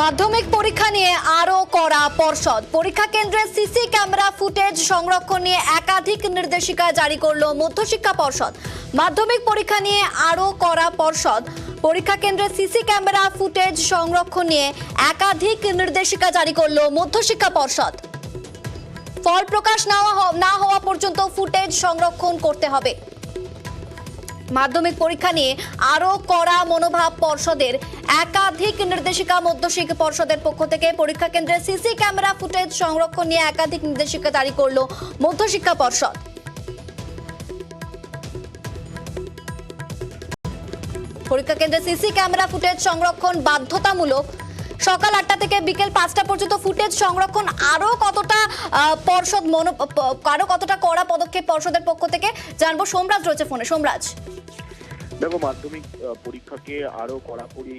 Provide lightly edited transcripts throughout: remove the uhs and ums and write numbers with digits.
মাধ্যমিক পরীক্ষা নিয়ে আরো কড়া পর্ষদ। পরীক্ষা কেন্দ্রে সিসি ক্যামেরা ফুটেজ সংরক্ষণ নিয়ে একাধিক নির্দেশিকা জারি করলো মধ্যশিক্ষা পর্ষদ। মাধ্যমিক পরীক্ষা নিয়ে আরো কড়া পর্ষদ। পরীক্ষা কেন্দ্রে সিসি ক্যামেরা ফুটেজ সংরক্ষণ নিয়ে একাধিক নির্দেশিকা জারি করলো মধ্যশিক্ষা পর্ষদ। ফল প্রকাশ না হওয়া পর্যন্ত ফুটেজ সংরক্ষণ করতে হবে। মাধ্যমিক পরীক্ষা নিয়ে আরো কড়া মনোভাব পর্ষদের। একাধিক নির্দেশিকা মধ্যশিক্ষা পর্ষদের পক্ষ থেকে পরীক্ষা কেন্দ্রে সিসি ক্যামেরা ফুটেজ সংরক্ষণ নিয়ে একাধিক নির্দেশিকা জারি করলো মধ্যশিক্ষা পর্ষদ। পরীক্ষা কেন্দ্রে সিসি ক্যামেরা ফুটেজ সংরক্ষণ বাধ্যতামূলক। সকাল 8টা থেকে বিকেল 5টা পর্যন্ত ফুটেজ সংরক্ষণ। আরো কতটা কতটা কড়া পদক্ষেপ পর্ষদের পক্ষ থেকে জানবো। সোমরাজ রয়েছে ফোনে। সোমরাজ, দেখো, মাধ্যমিক পরীক্ষাকে আরো কড়াকড়ি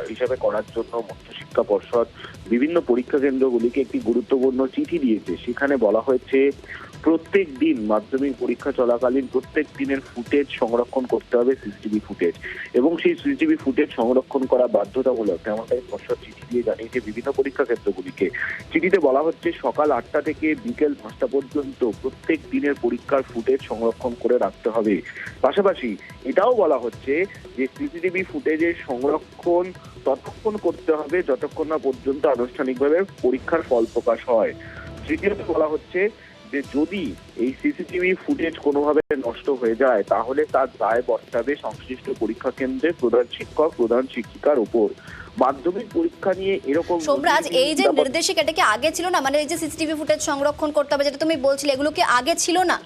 হিসাবে করার জন্য মধ্যশিক্ষা পর্ষদ বিভিন্ন পরীক্ষা কেন্দ্রগুলিকে একটি গুরুত্বপূর্ণ চিঠি দিয়েছে। সেখানে বলা হয়েছে প্রত্যেক দিন মাধ্যমিক পরীক্ষা চলাকালীন প্রত্যেক দিনের ফুটেজ সংরক্ষণ করতে হবে, সিসিটিভি ফুটেজ, এবং সেই সিসিটিভি ফুটেজ সংরক্ষণ করা বাধ্যতামূলক। তেমনটাই পর্ষদ চিঠি দিয়ে জানিয়েছে বিভিন্ন পরীক্ষা কেন্দ্রগুলিকে। চিঠিতে বলা হচ্ছে সকাল 8টা থেকে বিকেল 5টা পর্যন্ত প্রত্যেক দিনের পরীক্ষার ফুটেজ সংরক্ষণ করে রাখতে হবে। পাশাপাশি এটাও বলা হচ্ছে যে সিসিটিভি ফুটেজের সংরক্ষণ ততক্ষণ করতে হবে যতক্ষণ না পর্যন্ত আনুষ্ঠানিকভাবে পরীক্ষার ফল প্রকাশ হয়। তৃতীয়ত বলা হচ্ছে যে যদি এই সিসিটিভি ফুটেজ কোনোভাবে নষ্ট হয়ে যায় তাহলে তার দায় বর্তাবে সংশ্লিষ্ট পরীক্ষা কেন্দ্রের প্রধান শিক্ষক, প্রধান শিক্ষিকার উপর। মাধ্যমিক পরীক্ষা নিয়ে এরকম সোমরাজ, এই যে নির্দেশিকা এটা কি আগে ছিল না? মানে এই যে সিসিটিভি ফুটেজ সংরক্ষণ করতে হবে যেটা তুমি বলছিলে, এগুলো কি আগে ছিল না?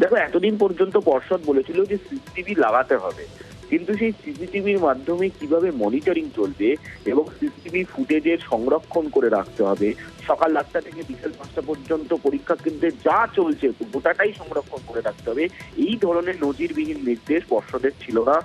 দেখো, এতদিন পর্যন্ত পর্ষদ বলেছিল যে সিসিটিভি লাগাতে হবে, কিন্তু সেই সিসিটিভির মাধ্যমে কিভাবে মনিটরিং চলবে এবং সিসিটিভি ফুটেজের সংরক্ষণ করে রাখতে হবে। সকাল 8টা থেকে বিকেল 5টা পর্যন্ত পরীক্ষা কেন্দ্রে যা চলছে গোটাটাই সংরক্ষণ করে রাখতে হবে, এই ধরনের নজিরবিহীন নির্দেশ পর্ষদের ছিল না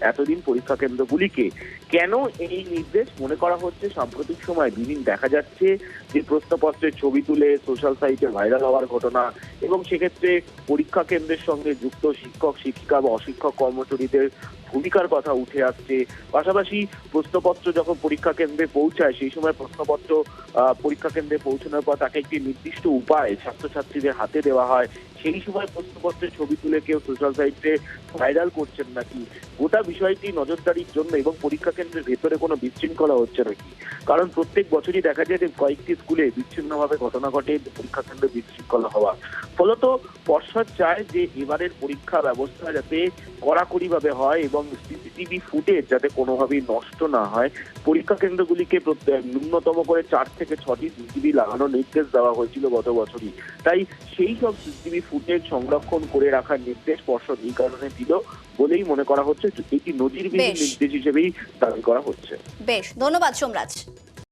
এতদিন পরীক্ষা কেন্দ্রগুলিকে। কেন এই নির্দেশ? মনে করা হচ্ছে সাম্প্রতিক সময় বিভিন্ন দেখা যাচ্ছে যে প্রশ্নপত্রের ছবি তুলে সোশ্যাল সাইটে ভাইরাল হওয়ার ঘটনা, এবং সেক্ষেত্রে পরীক্ষা কেন্দ্রের সঙ্গে যুক্ত শিক্ষক, শিক্ষিকা বা অশিক্ষক কর্মচারীদের ভূমিকার কথা উঠে আসছে। পাশাপাশি প্রশ্নপত্র যখন পরীক্ষা কেন্দ্রে পৌঁছায় সেই সময় প্রশ্নপত্র পরীক্ষা কেন্দ্রে পৌঁছানোর পর তাকে একটি নির্দিষ্ট উপায় ছাত্রছাত্রীদের হাতে দেওয়া হয়। সেই সময় প্রশ্নপত্রের ছবি তুলে কেউ সোশ্যাল সাইটে ভাইরাল করছেন নাকি, গোটা বিষয়টি নজরদারির জন্য, এবং পরীক্ষা কেন্দ্রের ভেতরে কোনো বিশৃঙ্খলা হচ্ছে নাকি। কারণ প্রত্যেক বছরই দেখা যায় যে কয়েকটি স্কুলে বিচ্ছিন্নভাবে ঘটনা ঘটে পরীক্ষা কেন্দ্রে বিশৃঙ্খলা হওয়া। ফলত পর্ষদ চায় যে এবারের পরীক্ষা ব্যবস্থা যাতে কড়াকড়িভাবে হয় এবং সিসিটিভি ফুটেজ যাতে কোনোভাবেই নষ্ট না হয়। পরীক্ষা কেন্দ্রগুলিকে ন্যূনতম করে 4 থেকে 6টি সিসিটিভি লাগানোর নির্দেশ দেওয়া হয়েছিল গত বছরই। তাই সেই সব সিসিটিভি ফুটেজ সংরক্ষণ করে রাখার নির্দেশ পর্ষদ এই কারণে দিল বলেই মনে করা হচ্ছে। এটি নজিরবিহীন নির্দেশ হিসেবেই দাবি করা হচ্ছে। বেশ, ধন্যবাদ সোমরাজ।